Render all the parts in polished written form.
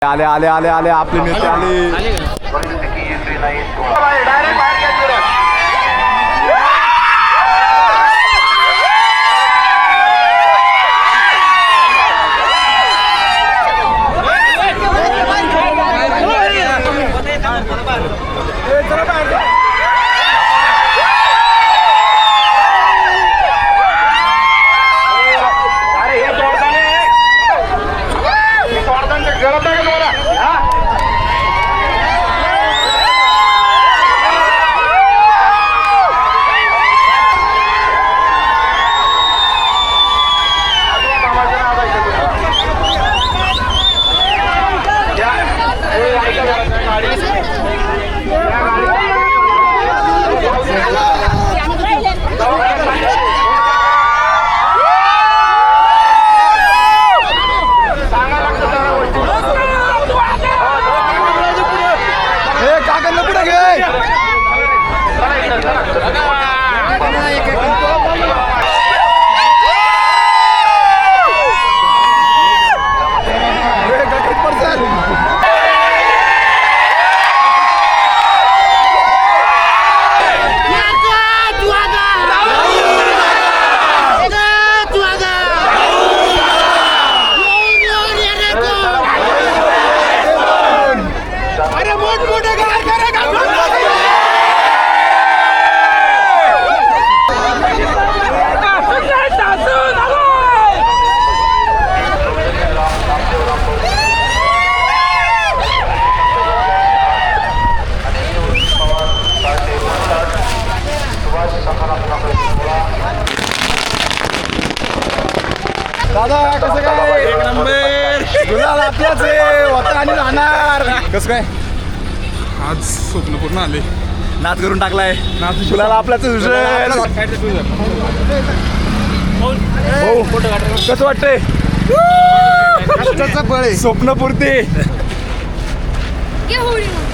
आले आले आले आले आपले नेते आले. दादा कसं काय? एक नंबर गुलाल आपल्याच आहे होता आणि राहणार. कसं काय आज स्वप्न पूर्ण आले. नाच करून टाकलाय. गुलाल आपल्याच कसं वाटतंय? कष्टाचं फळ आहे. स्वप्नपूर्ती.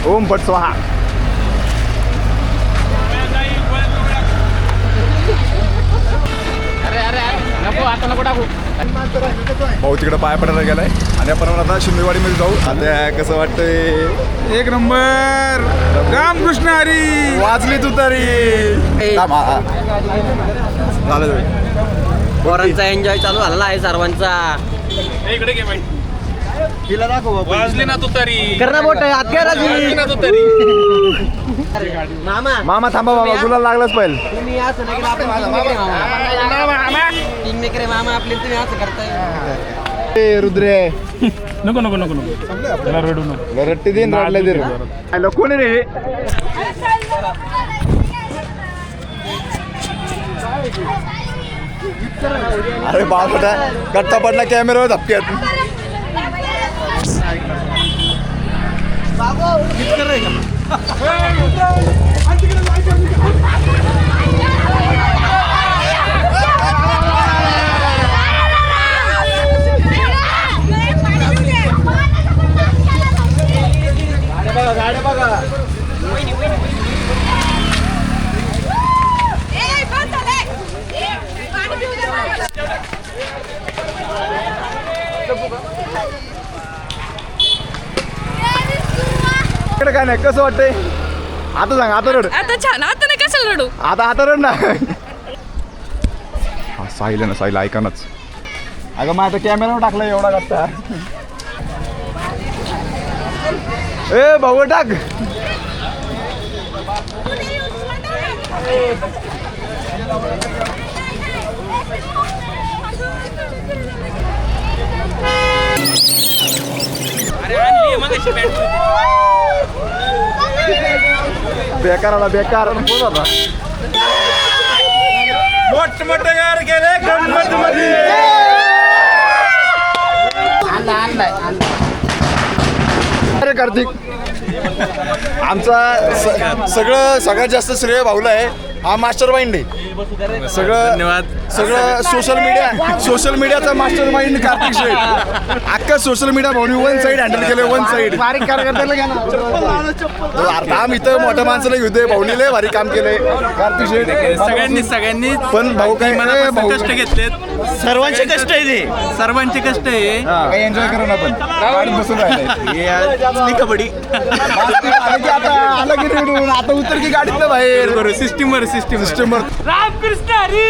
ओम भट स्वाहा. भाऊ तिकडे पाय पडायला गेलाय आणि आपण आता शिंदेवाडीमध्ये जाऊ. आता कसं वाटतंय? एक नंबर. रामकृष्ण हरी. वाजली तू तरी. झालं पोरांचा एन्जॉय चालू झालेला आहे सर्वांचा. इकडे घे बाई. तिला दाखव. वाजली ना तू तरी. करणं मोठं आहे, हात घ्या राजी. ना तू तरी. मामा मामा थांबा मामा गुलाल लागलाच पाहिजे. तुम्ही असं नाही केलं, आपण तीन मेकरे मामा आपले तुम्ही असं करताय. रुद्रे नको नको नको नको त्याला रडू नको. रट्टी देईन रडले दे रे. कोण रे? अरे बापटा गट्टा पडला कॅमेरावर धपक्यात. गाड्या बघा. काय नाही कसं वाटतंय आता सांग. आता रड. आता छान. आता नाही कशाला रडू. आता रड ना. साहिल ना साहिल ऐकानच. अगं मग आता कॅमेरावर टाकला एवढा गट्टा. ए भाऊ टाक. बेकार आला बेकार. कोण होता? मोठमोठे गार गेले गणपती मध्ये. अरे कार्तिक आमचा सगळ्यात जास्त श्रेय भाऊला आहे. हा मास्टर माइंड आहे. सगळं सोशल मीडियाचा मास्टर माइंड कार्तिक शेठ. अख्खा सोशल मीडिया भाऊनी वन साईड हँडल केलं, वन साईड. काम इथं मोठ्या माणसाला घेतोय, भाऊनी लय भारी काम केलंय कार्तिक शेठ. सगळ्यांनी पण भाऊ काय भाऊ कष्ट घेतलेत. सर्वांचे कष्ट आहे ते, सर्वांचे कष्ट आहे. काही एन्जॉय करू ना आपण गाडीत बसून राहिलाय. कबड्डी आलं की निवडून आता उतर की गाडीत बाहेर सिस्टीमवर रामकृष्ण हरी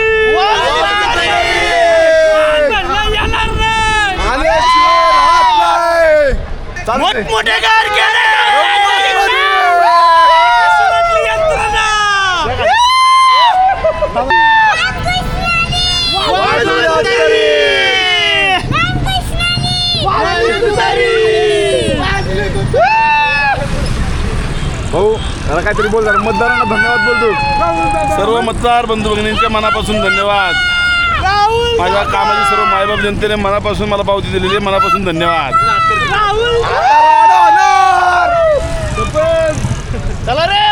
मोठमोठे घर केले. भाऊ जरा काहीतरी बोल, जरा मतदारांना धन्यवाद बोलतो. सर्व मतदार बंधू भगिनींच्या मनापासून धन्यवाद. माझ्या कामाची सर्व मायबाप जनतेने मनापासून मला पावती दिलेली आहे, मनापासून धन्यवाद. चला रे.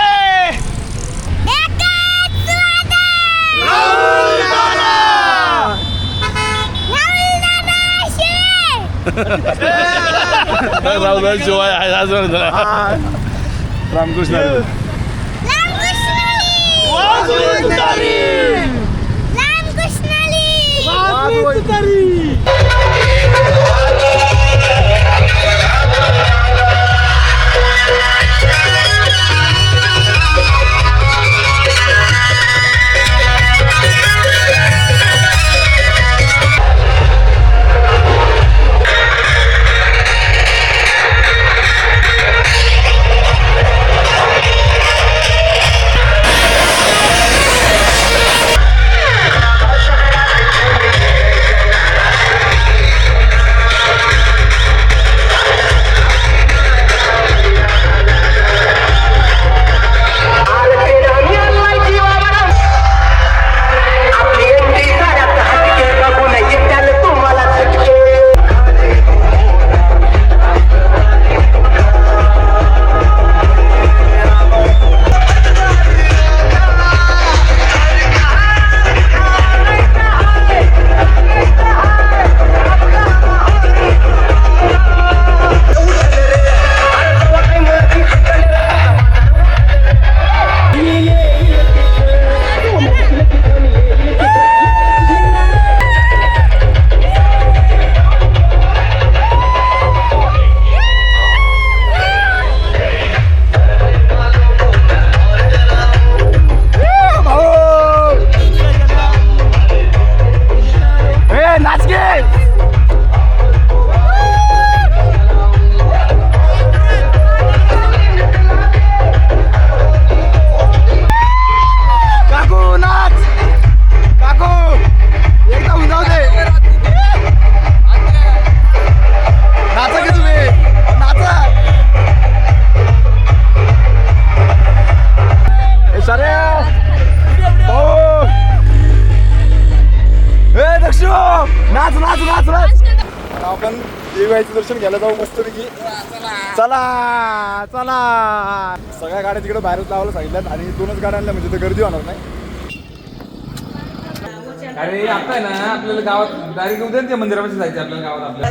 राहुल शिवाय रामकृष्ण आपण देवीचं दर्शन घ्यायला जाऊ मस्तपैकी. चला चला. सगळ्या गाड्या तिकडे बाहेरच लावायला सांगितल्यात आणि 2च गाड्या आणल्या म्हणजे गर्दी होणार नाही. अरे आता आहे ना आपल्याला गावात डायरेक्ट उद्या मंदिरापाशी जायचं आपल्याला गावात आपल्या.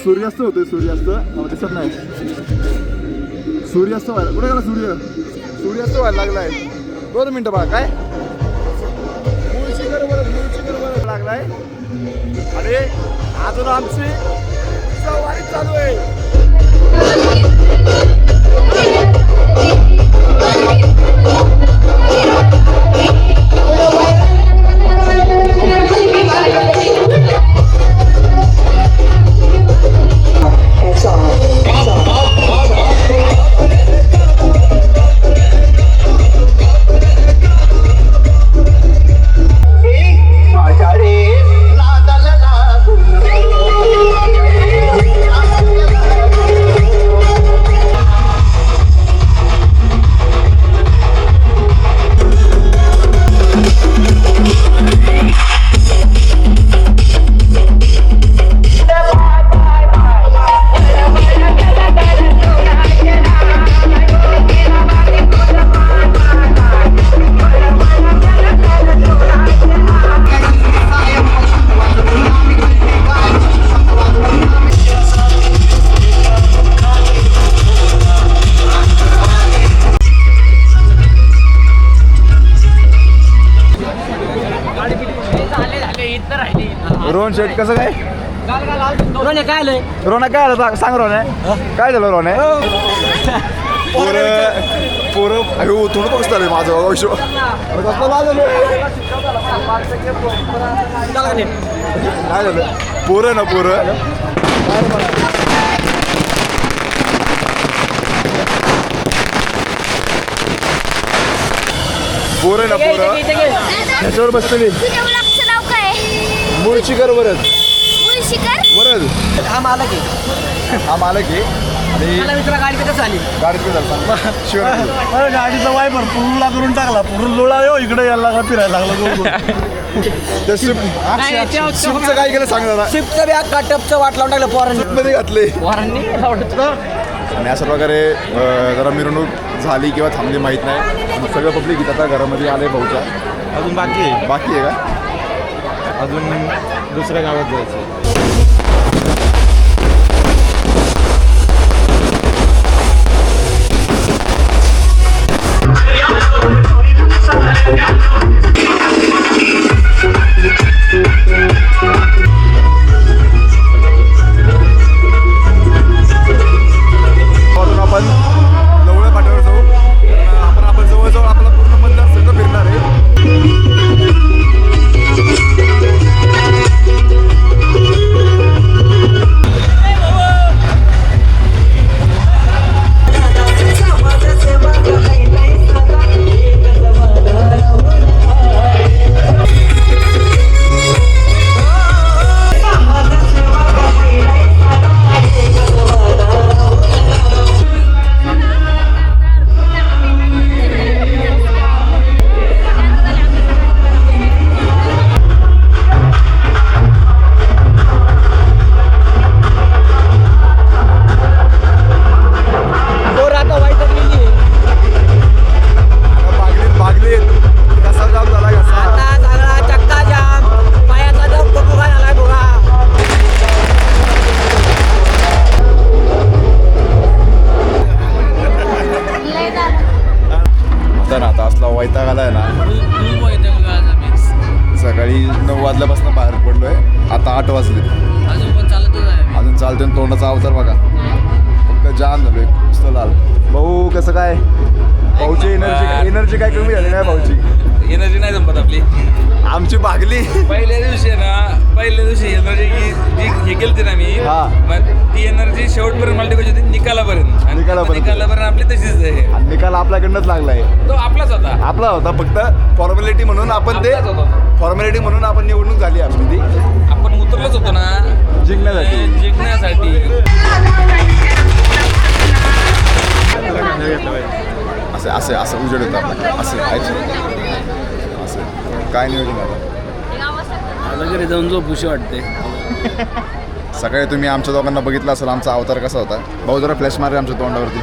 सूर्यास्त होतोय सूर्यास्त दिसत नाही सूर्यास्त व्हायला कुठे गेला सूर्यास्त व्हायला लागलाय 2 मिनिटं बघा काय मूळशीकर लागलाय आणि अजून आमची सवारी चालू आहे. रोहन शेट कसं काय रोने काय आलंय रोना काय आलं सांग रोने काय झालं रोने पोरं अरे थोडं बघत आलं माझं आयुष्य काय झालं पोरं ना पोरं पोरं ना पोरं ह्याच्यावर बसलेली तुझ्या ब्लॉगचं नाव काय? मूळशीकर वरद मूळशीकर? हा मला की हा मालक आहे आणि मला विचारा गाडी कसं आली गाडीत झालं शिवाय गाडीचा वायपर पुरुला करून टाकला पुरुल लोळा यो इकडे यायला का फिरायला लागला त्या स्विफ्टचं काय केलं सांग जरा शिफ्टचं बी अख्खा टपचं वाट लावून टाकलं पोरांनी मध्ये घातले पोरांनी आणि अशा प्रकारे जरा मिरवणूक झाली किंवा थांबली माहीत नाही आणि सगळं पब्लिक इथं आता घरामध्ये आले भाऊच्या अजून बाकी आहे बाकी आहे का अजून दुसऱ्या गावात जायचं आपण लवळ्या पाट्यावर जाऊ आपण जवळजवळ आपला पूर्ण मतदारसंघ फिरणार आहे. आता असला वैताग आलाय ना सकाळी 9 वाजल्यापासून बाहेर पडलोय आता 8 वाजले अजून चालतोय तोंडाचा अवतार बघा फक्त जाम झालोय नुसतं लाल भाऊ कसं काय भाऊची एनर्जी काय कमी झाली नाही भाऊची एनर्जी नाही जमत आपली आमची भागली पहिल्या दिवशी एनर्जी जी हे केली ना मी हा. मग ती एनर्जी शेवटपर्यंत मला टिकायची होती निकालापर्यंत आणि निकालापर्यंत आपली तशीच आहे आणि निकाल आपल्याकडनंच लागलाय तो आपलाच होता आपला होता फक्त फॉर्मॅलिटी म्हणून आपण ते आपलाच होता. फॉर्मॅलिटी म्हणून आपण निवडणूक झाली आपली ती आपण उतरलोच होतो ना जिंकण्यासाठी असं असं असं उजेड होतं आपल्याला असं असं काय नियोजन आता घरी जाऊन झोपूशी वाटते सकाळी तुम्ही आमच्या दोघांना बघितलं असेल आमचा अवतार कसा होता भाऊ जरा फ्लॅश मार आमच्या तोंडावरती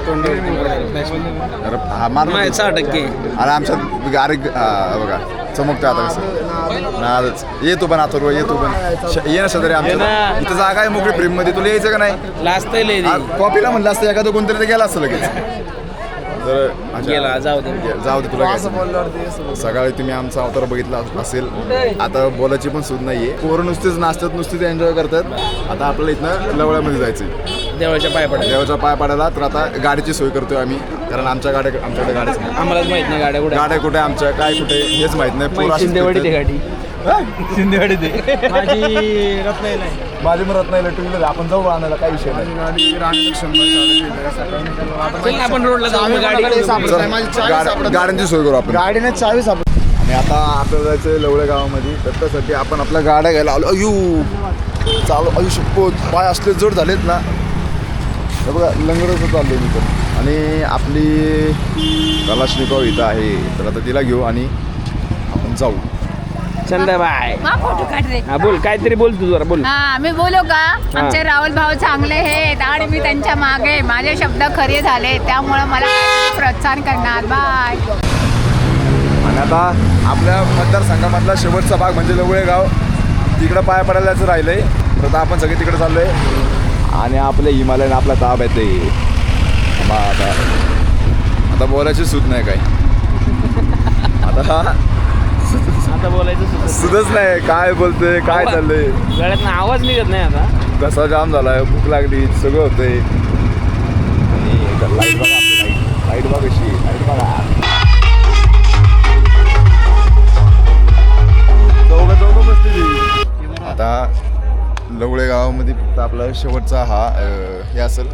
हा मार 6% आणि आमच्या गाडी बघा चमकतं आता कसं ना आजच ये तू पण आता ये तू पण ये ना शेजारी आमच्या इथं जागा आहे मोकळी प्रेममध्ये तुला यायचं का नाही लास्ट कॉपीला म्हणलं असतं एखादं कोणतरी तर गेला असतं लगेच तर गेला, जाऊ दे. जाऊ दे तुला घ्यायचं. सकाळी तुम्ही आमचा अवतार बघितला असेल आता बोलायची पण सूद नाहीये पोरं नुसतेच नाचतात नुसतेच एन्जॉय करतात आता आपल्याला इथनं लवळ्यामध्ये जायचं देवाच्या पाय पडा देवाच्या पाय पाडायला तर आता गाडीची सोय करतोय आम्ही कारण आमच्याकडे गाडीच नाही आम्हालाच माहित नाही गाड्या कुठे गाड्या कुठे आमच्या काय कुठे हेच माहित नाही पोरं अशीच शिंदेवाडी ते फिरतात. गाडी शिंदेवाडी ते माझी रत्नागिरी आहे. माझी मग रत्नागिरी टू व्हीलर आपण जाऊ आणायला काही विषय नाही गाडी चल ना, आपण रोडला जाऊ गाडी चल, गाड्यांची सोय करू आपण गाडीने चावी सापड आणि आता आपल्याला जायचं लवळे गावामध्ये तर त्यासाठी आपण आपल्या गाड्या घ्यायला आलो अयू चालू अयू शपथ पाय असले जड झालेत ना हे बघा लंगडच चाललो मी तर आणि आपली कलाशनिकोव इथं आहे तर आता तिला घेऊ आणि आपण जाऊ चंदा बाय मा फोटो काढ रे. हा बोल काहीतरी बोल तू जरा बोल हा मी बोलू का आमचे राहुल भाऊ चांगले आहेत आणि मी त्यांच्या मागे माझे शब्द खरे झाले त्यामुळे मला काहीतरी प्रोत्साहन करणार बाय. आणि आता आपल्या मतदारसंघामधला शेवटचा भाग म्हणजे लवळे गाव तिकडं पाय पडायला जायचं राहिलंय तर आता आपण सगळे तिकडे चाललोय आणि आपल्या हिमालयन आपला ताब येते आता बोलायची सूद नाही काय आता बोलायचं सुधच नाही काय बोलतोय काय चाललंय गळ्यात आवाज निघत नाही आता घसा जाम झालाय भूक लागली सगळं होतंय आणि लाईट बघा लाईट बघा कशी लाईट बघा चौघं बसली आता लवळे गावामध्ये फक्त आपला शेवटचा हा हे असेल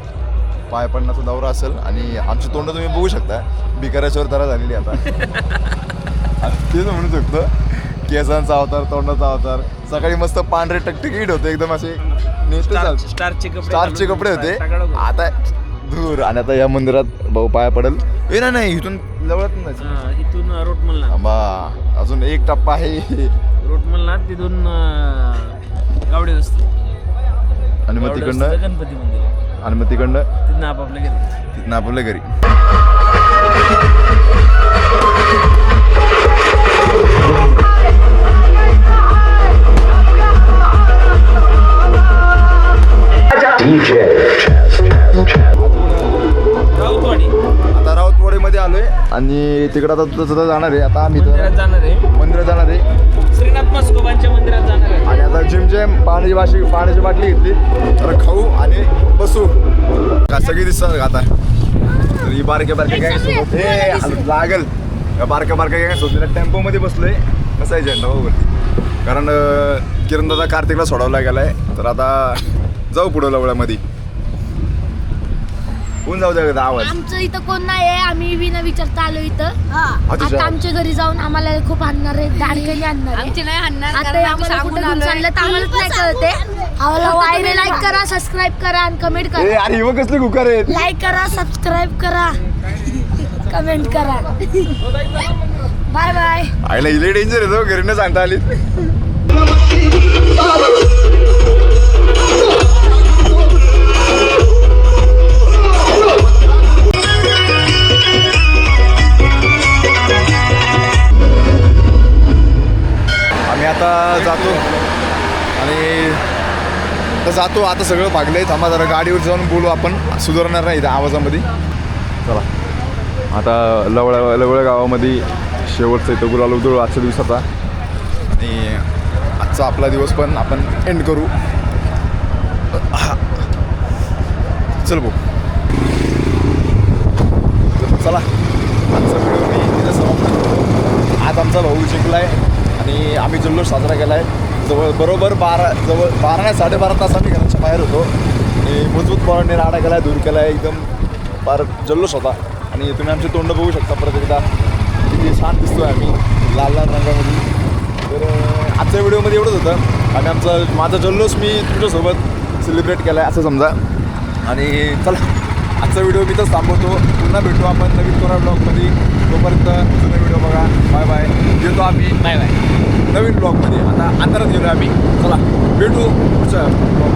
पाय पडण्याचा दौरा असेल आणि आमची तोंड तुम्ही बघू शकता भिकाऱ्याच्यावर तरा झालेली आता तेच म्हणू शकतो केसांचा अवतार तोंडाचा अवतार सकाळी मस्त पांढरे टकटकीट होते एकदम असे स्टारचे कपडे होते आता दूर आणि आता या मंदिरात भाऊ पाया पडेल ए नाही इथून जवळच नाही इथून रोटमलला बा अजून एक टप्पा आहे रोटमलला तिथून गावडे असते आणि मग तिकडनं गणपती मंदिर आणि मग तिकडनं तिथनं आपापल्या घरी तिथनं आपल्या घरी राऊतवाडी आता राऊतवाडीमध्ये आलोय आणि तिकडं आता तुझं जाणार आहे आता आम्ही मंदिरात जाणार आहे मंदिरात जाणार आहे श्रीनाथ मस्कोबांच्या मंदिरात जाणार आहे आणि आता जिमचे पाण्याची बाटली घेतली तर खाऊ आणि बसू का सगळी दिसतात का आता तर ही बारक्या गॅंग सोबत हे लागल बारक्या गॅंग सोबत टेम्पोमध्ये बसलोय कसं आहे झेंडा वरती कारण किरण दादा कार्तिकला सोडवला गेलाय तर आता जाऊ पुढं लवळ्यामध्ये कोण जाऊ द्या आवाज आमचं इथं कोण नाही आहे आम्ही विना विचारता आलो इथं अच्छा. आता आमच्या घरी जाऊन आम्हाला खूप आणणार आहे दाडकणी आणणार आहे. आमची नाही हाणणार आता कारण आम्ही आम्हाला सांगून कुठं घेऊन आलोय. चाललं तर आम्हालाच नाही कळते आम्हाला वायरे लाईक करा सबस्क्राईब करा आणि कमेंट ए करा अरे युवक कसले कुकर आहेत लाईक करा सबस्क्राईब करा कमेंट करा बाय बाय आईला इले डेंजर येतो घरी न सांगता आली आम्ही आता जातो आणि आता सगळं भागलंय थांबा जरा गाडीवर जाऊन बोलू आपण सुधारणार नाही इथं आवाजामध्ये चला आता लवळ्या गावामध्ये शेवटचं इथं गुलाल उधळू आजच्या दिवसाचा आणि आजचा आपला दिवस पण आपण एंड करू चल भाऊ चला आजचा व्हिडिओ मी तिथं समाप्त करतो आज आमचा भाऊ जिंकलाय आणि आम्ही जल्लोष साजरा केला आहे बरोबर 12 नाही 12.5 तास आम्ही घराच्या बाहेर होतो आणि मजबूत पोरांनी राडा केला आहे दूर केला आहे एकदम फार जल्लोष होता आणि तुम्ही आमचे तोंड बघू शकता परत एकदा किती छान दिसतोय आम्ही लाल रंगामध्ये तर आजच्या व्हिडिओमध्ये एवढंच होतं आणि माझा जल्लोष मी तुमच्यासोबत सेलिब्रेट केला आहे असं समजा आणि चला आजचा व्हिडिओ मी तर थांबवतो पुन्हा भेटू आपण नवीन कोणा ब्लॉगमध्ये तोपर्यंत जुना व्हिडिओ बघा बाय बाय येतो आम्ही बाय बाय नवीन ब्लॉगमध्ये आता अंतरात गेलो आम्ही चला भेटू पुढच्या ब्लॉग